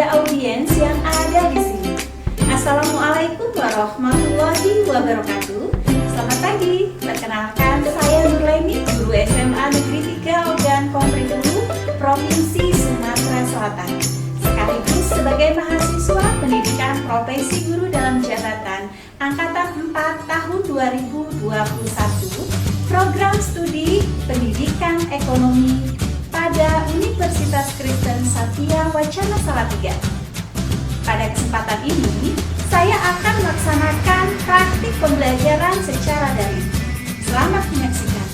kepada audiens yang ada di sini. Assalamualaikum warahmatullahi wabarakatuh. Selamat pagi, perkenalkan saya Nurleni, guru SMA Negeri 3 Ogan Kompring Hulu, Provinsi Sumatera Selatan. Sekaligus sebagai mahasiswa pendidikan profesi guru dalam jabatan Angkatan 4 tahun 2021, program studi pendidikan ekonomi pada Universitas Kristen Satya Wacana Salatiga. Pada kesempatan ini, saya akan melaksanakan praktik pembelajaran secara daring. Selamat menyaksikan.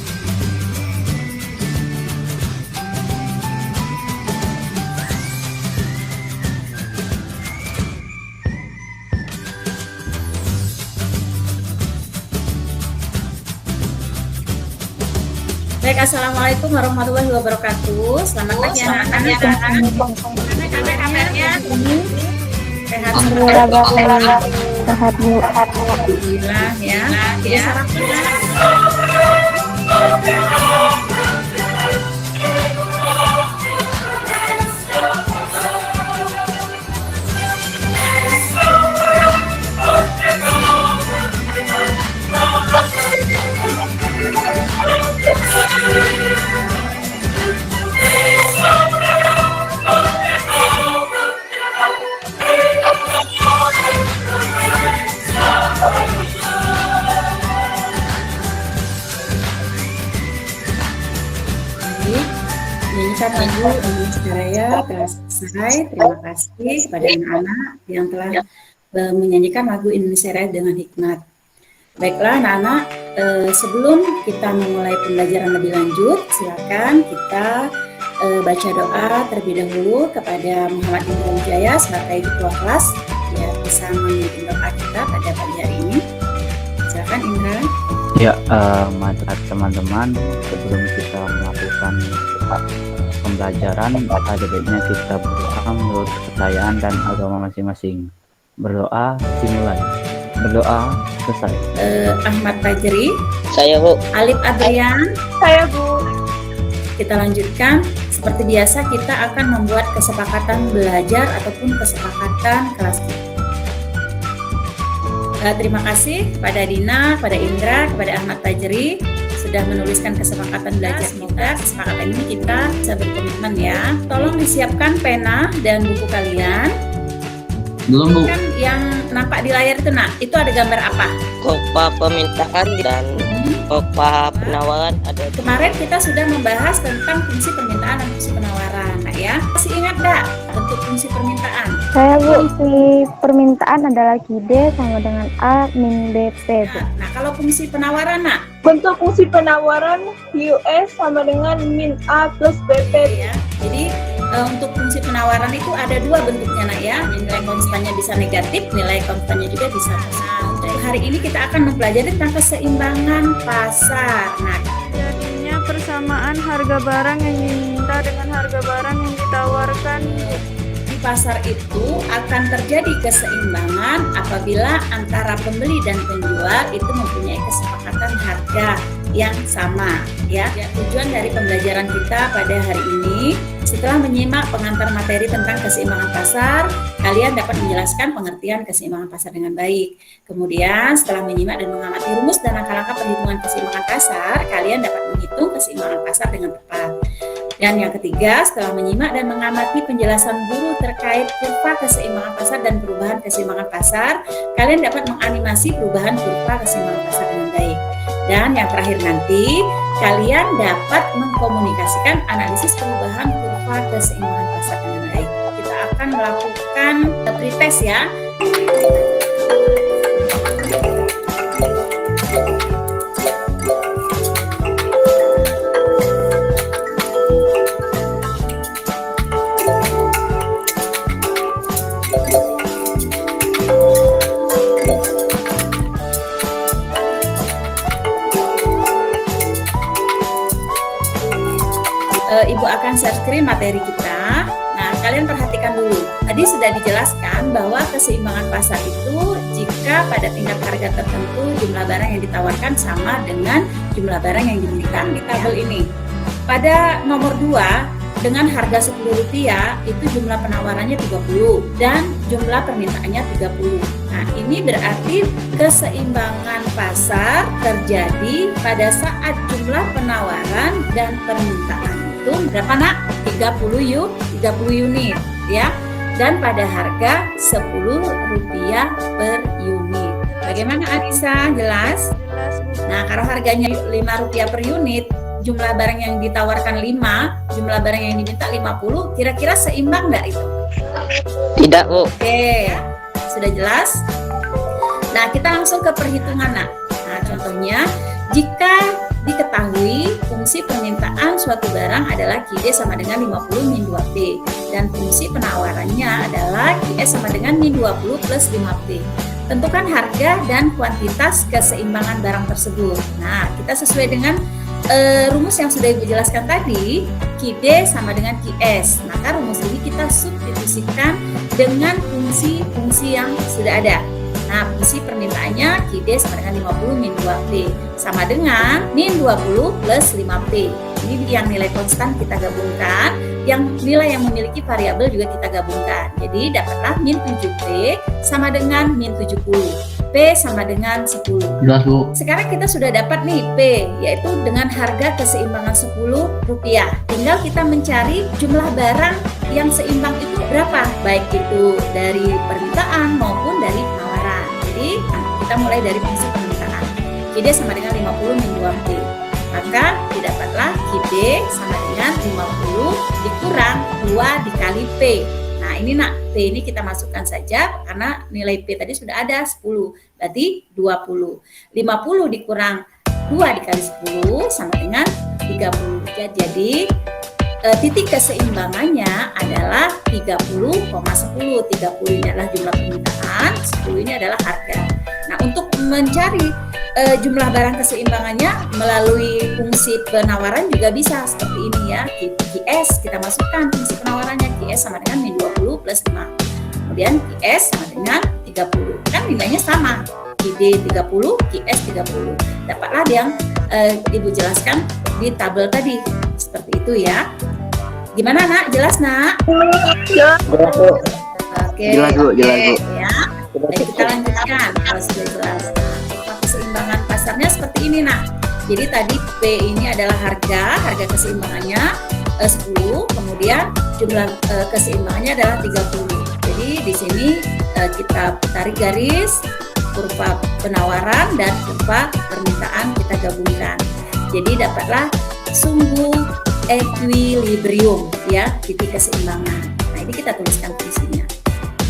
Baik, assalamualaikum warahmatullahi wabarakatuh. Selamat pagi anak-anak. Kabarnya sehat semua. Sehat Bu. Alhamdulillah ya. Menyanyikan lagu Indonesia Raya telah selesai. Terima kasih kepada anak-anak yang telah menyanyikan lagu Indonesia Raya dengan hikmat. Baiklah anak-anak, sebelum kita memulai pembelajaran lebih lanjut, silakan kita baca doa terlebih dahulu kepada Muhammad Indra Wijaya sebagai ketua kelas, ya bisa memimpin doa kita pada pagi hari ini. Silakan Indra. Ya, teman-teman, sebelum kita melakukan pembelajaran, ada baiknya kita berdoa menurut kepercayaan dan agama masing-masing. Berdoa dimulai. Berdoa selesai. Ahmad Fajri. Saya Bu. Alif Adrian. Saya Bu. Kita lanjutkan. Seperti biasa kita akan membuat kesepakatan belajar ataupun kesepakatan kelas kita. Terima kasih kepada Dina, kepada Indra, kepada Ahmad Fajri sudah menuliskan kesepakatan belajar. Semoga kesepakatan ini kita bisa berkomitmen ya. Tolong disiapkan pena dan buku kalian. Belum Bu. Kan yang nampak di layar itu, nak, itu ada gambar apa? Kopa permintaan dan kopa penawaran ada. Kemarin kita sudah membahas tentang fungsi permintaan dan fungsi penawaran, nah ya. Masih ingat enggak bentuk fungsi permintaan? Saya Bu, fungsi permintaan adalah D sama dengan A min B P. Nah, kalau fungsi penawaran, nak? Bentuk fungsi penawaran US sama dengan min A plus BP. Ya. Jadi untuk fungsi penawaran itu ada dua bentuknya, nak ya. Nilai konstannya bisa negatif, nilai konstannya juga bisa positif. Untuk hari ini kita akan mempelajari tentang keseimbangan pasar. Nah, Jadinya persamaan harga barang yang diminta dengan harga barang yang ditawarkan. di pasar itu akan terjadi keseimbangan apabila antara pembeli dan penjual itu mempunyai kesepakatan harga yang sama ya. Tujuan dari pembelajaran kita pada hari ini, setelah menyimak pengantar materi tentang keseimbangan pasar, kalian dapat menjelaskan pengertian keseimbangan pasar dengan baik. Kemudian setelah menyimak dan mengamati rumus dan langkah-langkah perhitungan keseimbangan pasar, kalian dapat menghitung keseimbangan pasar dengan tepat. Dan yang ketiga, setelah menyimak dan mengamati penjelasan guru terkait kurva keseimbangan pasar dan perubahan keseimbangan pasar, kalian dapat menganimasi perubahan kurva keseimbangan pasar dengan baik. Dan yang terakhir nanti, kalian dapat mengkomunikasikan analisis perubahan kurva keseimbangan pasar dengan baik. Kita akan melakukan pretest ya. Ibu akan share screen materi kita. Nah, kalian perhatikan dulu. Tadi sudah dijelaskan bahwa keseimbangan pasar itu jika pada tingkat harga tertentu jumlah barang yang ditawarkan sama dengan jumlah barang yang diberikan di tabel ini. Pada nomor 2, dengan harga Rp10 itu jumlah penawarannya 30 dan jumlah permintaannya 30. Nah, ini berarti keseimbangan pasar terjadi pada saat jumlah penawaran dan permintaan itu berapa nak? 30 unit ya. Dan pada harga Rp10 per unit. Bagaimana Anissa? Jelas? Jelas, Bu. Nah, kalau harganya Rp5 per unit, jumlah barang yang ditawarkan 5, jumlah barang yang diminta 50, kira-kira seimbang nggak itu? Tidak, Bu. Oke, sudah jelas? Nah, kita langsung ke perhitungan, nak. Nah, contohnya, jika diketahui fungsi permintaan suatu barang adalah QD sama dengan 50 min 2P dan fungsi penawarannya adalah QS sama dengan min 20 plus 5P. Tentukan harga dan kuantitas keseimbangan barang tersebut. Nah, kita sesuai dengan rumus yang sudah Ibu jelaskan tadi, QD sama dengan QS. Maka rumus ini kita substitusikan dengan fungsi-fungsi yang sudah ada. Nah, fungsi permintaannya QD sama dengan 50 min 2P sama dengan min 20 plus 5P. Ini yang nilai konstan kita gabungkan, yang nilai yang memiliki variabel juga kita gabungkan. Jadi dapatlah min 7P sama dengan min 70. P sama dengan 10. Jelas, Bu. Sekarang kita sudah dapat nih P, yaitu dengan harga keseimbangan Rp10. Tinggal kita mencari jumlah barang yang seimbang itu berapa, baik itu dari permintaan maupun dari penawaran. Jadi kita mulai dari fungsi permintaan. QD sama dengan 50 min 2P. Maka didapatlah QD sama dengan 50 dikurang 2 dikali P. Nah, ini nak, P ini kita masukkan saja karena nilai P tadi sudah ada 10, berarti 20. 50 dikurang 2 dikali 10 sama dengan 30. Jadi titik keseimbangannya adalah 30,10. 30 ini adalah jumlah permintaan, 10 ini adalah harga. Nah, untuk mencari jumlah barang keseimbangannya melalui fungsi penawaran juga bisa seperti ini ya. QS kita masukkan fungsi penawarannya, QS sama dengan min 20 plus 5. Kemudian QS sama dengan 30. Kan nilainya sama. QD 30, QS 30. Dapatlah yang Ibu jelaskan di tabel tadi. Seperti itu ya. Gimana nak? Jelas nak? Jelas, Bu. Oke. Jelas, Bu. Jelas, Bu. Ya. Baik, kita lanjutkan kalau sudah jelas. Keseimbangan pasarnya seperti ini nak. Jadi tadi P ini adalah harga keseimbangannya 10, kemudian jumlah keseimbangannya adalah 30. Jadi di sini kita tarik garis kurva penawaran dan kurva permintaan kita gabungkan. Jadi dapatlah sumbu equilibrium ya, titik keseimbangan. Nah, ini kita tuliskan fungsinya.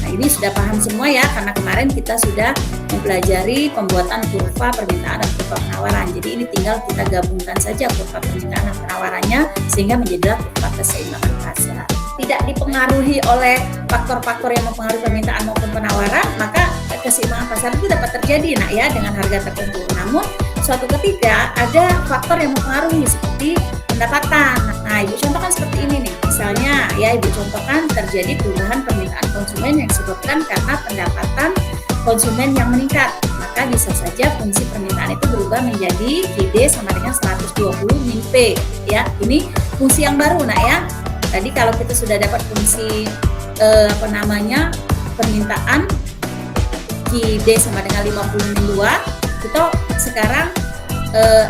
Nah, ini sudah paham semua ya, karena kemarin kita sudah mempelajari pembuatan kurva permintaan dan kurva penawaran. Jadi ini tinggal kita gabungkan saja kurva permintaan dan penawarannya sehingga menjadilah kurva keseimbangan pasar. Tidak dipengaruhi oleh faktor-faktor yang mempengaruhi permintaan maupun penawaran, maka keseimbangan pasar itu dapat terjadi nak ya dengan harga tertentu. Namun suatu ketika ada faktor yang mempengaruhi seperti pendapatan. Nah, Ibu contohkan seperti ini nih. Misalnya ya, Ibu contohkan terjadi perubahan permintaan konsumen yang disebabkan karena pendapatan konsumen yang meningkat. Maka bisa saja fungsi permintaan itu berubah menjadi QD sama dengan 120 min P. Ya, ini fungsi yang baru nak ya. Tadi kalau kita sudah dapat fungsi permintaan QD sama dengan 50 min 2, kita sekarang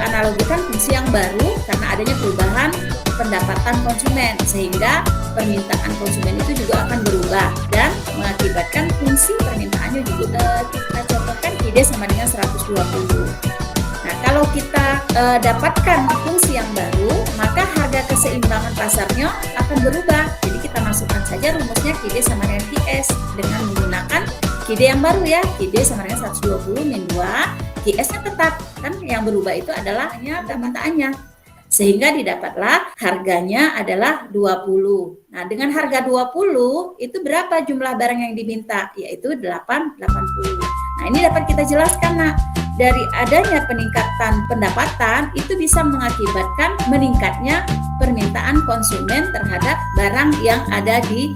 analogikan fungsi yang baru karena adanya perubahan pendapatan konsumen, sehingga permintaan konsumen itu juga akan berubah dan mengakibatkan fungsi permintaannya juga. Kita contohkan QD sama dengan 120. Nah, kalau kita dapatkan fungsi yang baru, maka harga keseimbangan pasarnya akan berubah. Jadi kita masukkan saja rumusnya QD sama dengan QS dengan menggunakan QD yang baru ya, QD sama dengan 120 min 2, QS-nya tetap, kan yang berubah itu adalah hanya permintaannya. Sehingga didapatlah harganya adalah 20. Nah, dengan harga 20 itu berapa jumlah barang yang diminta? Yaitu 880. Nah, ini dapat kita jelaskan nak. Dari adanya peningkatan pendapatan itu bisa mengakibatkan meningkatnya permintaan konsumen terhadap barang yang ada di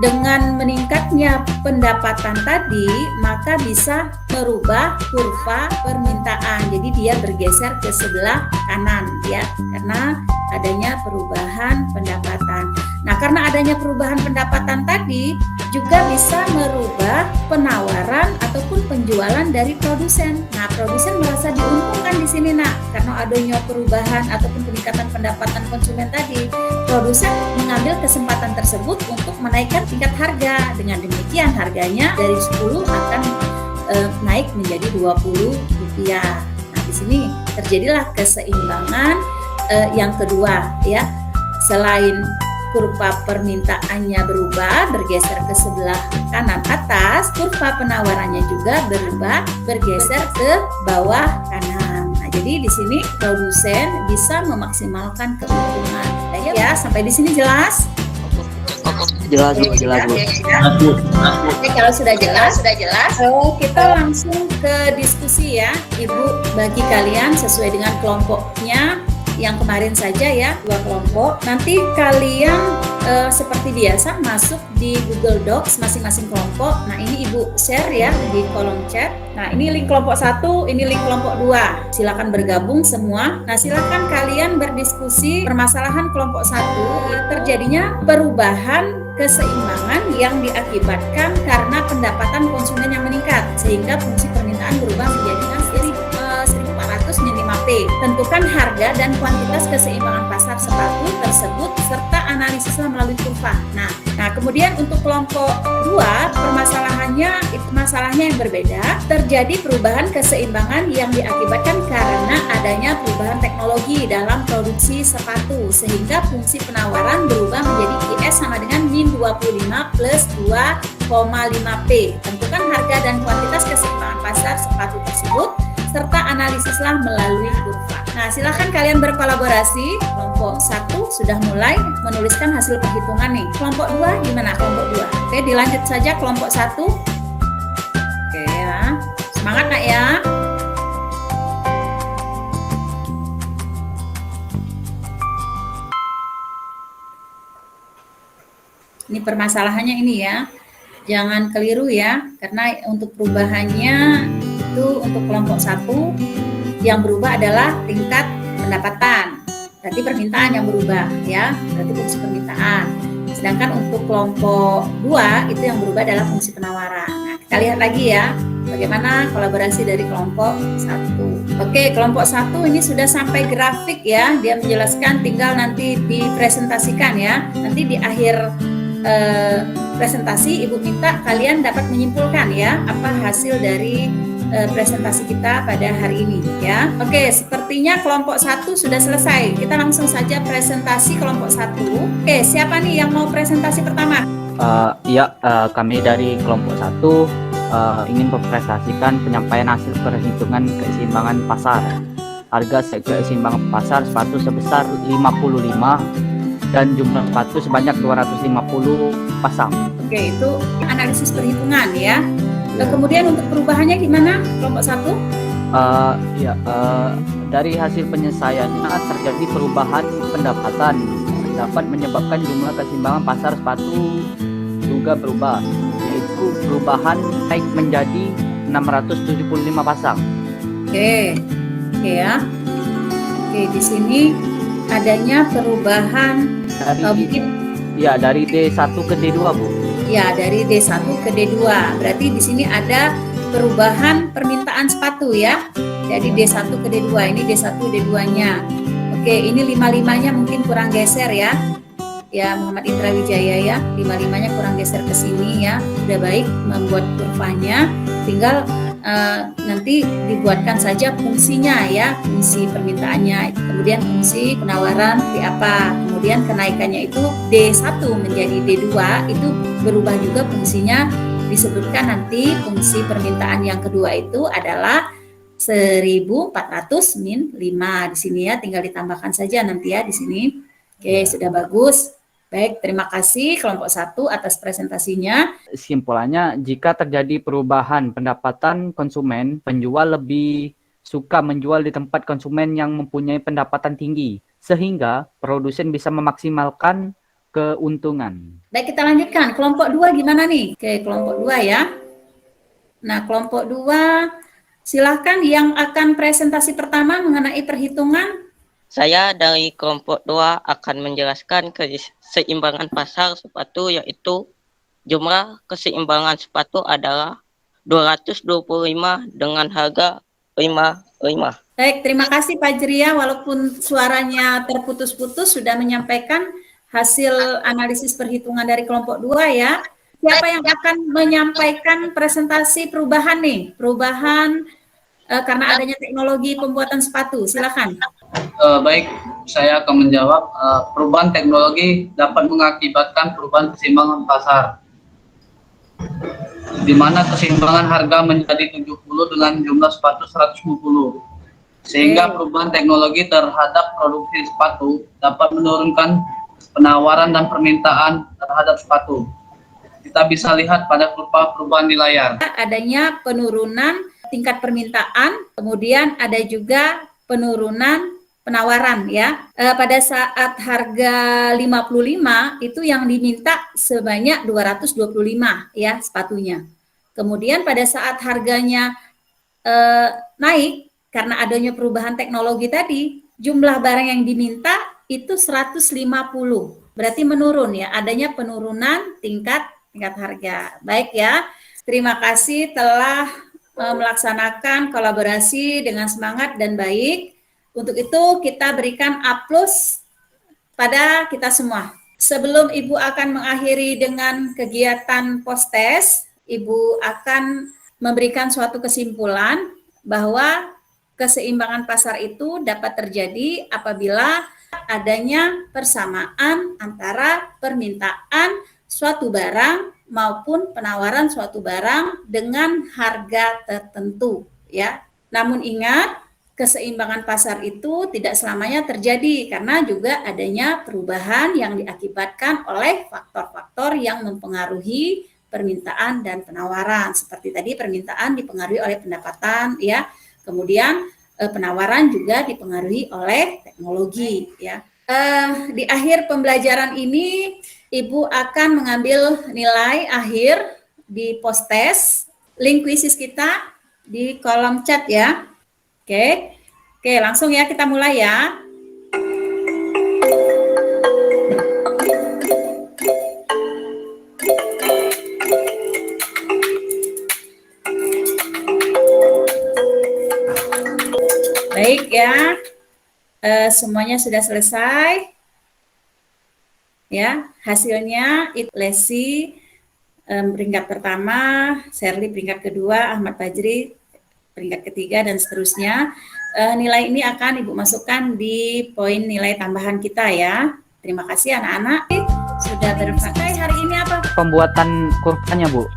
dengan meningkatnya pendapatan tadi, maka bisa merubah kurva permintaan. Jadi dia bergeser ke sebelah kanan ya, karena adanya perubahan pendapatan. Nah, karena adanya perubahan pendapatan tadi juga bisa merubah penawaran ataupun penjualan dari produsen. Nah, produsen merasa diuntungkan di sini, nak, karena adanya perubahan ataupun peningkatan pendapatan konsumen tadi. Produsen mengambil kesempatan tersebut untuk menaikkan tingkat harga. Dengan demikian harganya dari 10 akan naik menjadi Rp20. Nah, di sini terjadilah keseimbangan yang kedua, ya. Selain kurva permintaannya berubah, bergeser ke sebelah kanan atas, kurva penawarannya juga berubah, bergeser ke bawah kanan. Nah, jadi di sini produsen bisa memaksimalkan keuntungan. Ya, sampai di sini jelas? Jelas Bu. Oke, kalau sudah jelas, kita langsung ke diskusi ya, Ibu, bagi kalian sesuai dengan kelompoknya yang kemarin saja ya, 2 kelompok. Nanti kalian seperti biasa masuk di Google Docs masing-masing kelompok. Nah, ini Ibu share ya di kolom chat. Nah, ini link kelompok 1, ini link kelompok 2. Silakan bergabung semua. Nah, silakan kalian berdiskusi permasalahan kelompok 1, terjadinya perubahan keseimbangan yang diakibatkan karena pendapatan konsumen yang meningkat sehingga fungsi permintaan berubah menjadi 1.400 min 5P. Tentukan harga dan kuantitas keseimbangan pasar sepatu tersebut serta analisislah melalui kurva. Nah, kemudian untuk kelompok 2 permasalahannya itu masalahnya yang berbeda. Terjadi perubahan keseimbangan yang diakibatkan karena adanya perubahan teknologi dalam produksi sepatu sehingga fungsi penawaran berubah menjadi IS sama dengan min 25 plus 2,5P. Tentukan harga dan kuantitas keseimbangan pasar sepatu tersebut serta analisislah melalui kurva. Nah, silakan kalian berkolaborasi. Kelompok 1 sudah mulai menuliskan hasil perhitungan nih. Kelompok 2 gimana kelompok 2? Oke, dilanjut saja kelompok 1. Oke ya. Semangat nak ya. Ini permasalahannya ini ya. Jangan keliru ya, karena untuk perubahannya itu untuk kelompok 1 yang berubah adalah tingkat pendapatan. Berarti permintaan yang berubah ya, berarti fungsi permintaan. Sedangkan untuk kelompok 2 itu yang berubah adalah fungsi penawaran. Nah, kita lihat lagi ya bagaimana kolaborasi dari kelompok 1. Oke, kelompok 1 ini sudah sampai grafik ya. Dia menjelaskan, tinggal nanti dipresentasikan ya. Nanti di akhir presentasi Ibu minta kalian dapat menyimpulkan ya apa hasil dari presentasi kita pada hari ini ya. Oke, sepertinya kelompok 1 sudah selesai. Kita langsung saja presentasi kelompok 1. Oke, siapa nih yang mau presentasi pertama? Kami dari kelompok 1 ingin mempresentasikan penyampaian hasil perhitungan keseimbangan pasar. Harga keseimbangan pasar sepatu sebesar 55 dan jumlah sepatu sebanyak 250 pasang. Oke, itu analisis perhitungan ya. Kemudian untuk perubahannya gimana kelompok 1? Dari hasil penyelesaiannya terjadi perubahan pendapatan dapat menyebabkan jumlah keseimbangan pasar sepatu juga berubah, yaitu perubahan naik menjadi 675 pasang. Oke ya. Oke, di sini adanya perubahan dari D1 ke D2, Bu. Ya, dari D1 ke D2. Berarti di sini ada perubahan permintaan sepatu ya. Jadi D1 ke D2, ini D1 D2-nya. Oke, ini 55-nya mungkin kurang geser ya. Ya, Muhammad Indra Wijaya ya. 55-nya kurang geser ke sini ya. Sudah baik membuat kurvanya. Tinggal nanti dibuatkan saja fungsinya ya, fungsi permintaannya, kemudian fungsi penawaran di apa, kemudian kenaikannya itu D1 menjadi D2 itu berubah juga fungsinya, disebutkan nanti fungsi permintaan yang kedua itu adalah 1400 min 5 di sini ya, tinggal ditambahkan saja nanti ya di sini. Oke, sudah bagus. Baik, terima kasih kelompok 1 atas presentasinya. Kesimpulannya, jika terjadi perubahan pendapatan konsumen, penjual lebih suka menjual di tempat konsumen yang mempunyai pendapatan tinggi, sehingga produsen bisa memaksimalkan keuntungan. Baik, kita lanjutkan. Kelompok 2 gimana nih? Oke, kelompok 2 ya. Nah, kelompok 2, silahkan yang akan presentasi pertama mengenai perhitungan. Saya dari kelompok 2 akan menjelaskan keseimbangan pasar sepatu, yaitu jumlah keseimbangan sepatu adalah 225 dengan harga 55. Baik, terima kasih Pak Jeria. Walaupun suaranya terputus-putus, sudah menyampaikan hasil analisis perhitungan dari kelompok 2 ya. Siapa yang akan menyampaikan presentasi perubahan nih? Perubahan karena adanya teknologi pembuatan sepatu. Silakan. Baik, saya akan menjawab. Perubahan teknologi dapat mengakibatkan perubahan keseimbangan pasar, di mana keseimbangan harga menjadi 70 dengan jumlah sepatu 150. Sehingga perubahan teknologi terhadap produksi sepatu dapat menurunkan penawaran dan permintaan terhadap sepatu. Kita bisa lihat pada kurva perubahan di layar. Adanya penurunan tingkat permintaan, kemudian ada juga penurunan penawaran ya. Pada saat harga 55 itu yang diminta sebanyak 225 ya sepatunya. Kemudian pada saat harganya naik karena adanya perubahan teknologi tadi, jumlah barang yang diminta itu 150. Berarti menurun ya, adanya penurunan tingkat harga. Baik ya. Terima kasih telah melaksanakan kolaborasi dengan semangat dan baik. Untuk itu kita berikan A+ pada kita semua. Sebelum Ibu akan mengakhiri dengan kegiatan post-test, Ibu akan memberikan suatu kesimpulan bahwa keseimbangan pasar itu dapat terjadi apabila adanya persamaan antara permintaan suatu barang maupun penawaran suatu barang dengan harga tertentu ya. Namun ingat, keseimbangan pasar itu tidak selamanya terjadi karena juga adanya perubahan yang diakibatkan oleh faktor-faktor yang mempengaruhi permintaan dan penawaran. Seperti tadi permintaan dipengaruhi oleh pendapatan ya. Kemudian penawaran juga dipengaruhi oleh teknologi ya. Di akhir pembelajaran ini Ibu akan mengambil nilai akhir di post-test, link kuisis kita di kolom chat ya. Oke, langsung ya kita mulai ya. Baik ya, semuanya sudah selesai. Ya, hasilnya itu Lesi peringkat pertama, Sherly peringkat kedua, Ahmad Fajri peringkat ketiga dan seterusnya. Nilai ini akan Ibu masukkan di poin nilai tambahan kita ya. Terima kasih anak-anak sudah berpraktek hari ini apa? Pembuatan kurvanya Bu.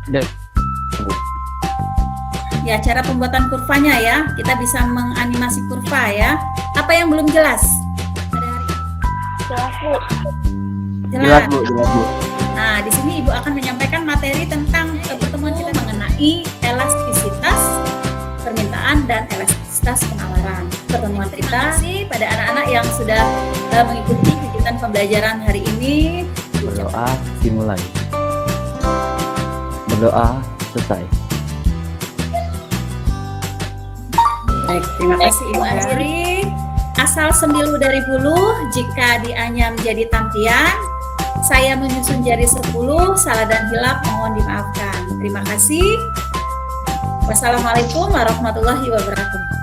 Ya, cara pembuatan kurvanya ya. Kita bisa menganimasi kurva ya. Apa yang belum jelas pada hari ini? Jelas, Bu. Jelas Bu. Nah, di sini Ibu akan menyampaikan materi tentang pertemuan kita mengenai elastisitas permintaan dan elastisitas penawaran. Pertemuan kita sih pada anak-anak yang sudah mengikuti kegiatan pembelajaran hari ini. Berdoa dimulai. Berdoa selesai. Baik, terima kasih Ibu Asri. Asal sembilu dari bulu, jika dianyam jadi tampian. Saya menyusun jari 10, salah dan hilap mohon dimaafkan. Terima kasih. Wassalamualaikum warahmatullahi wabarakatuh.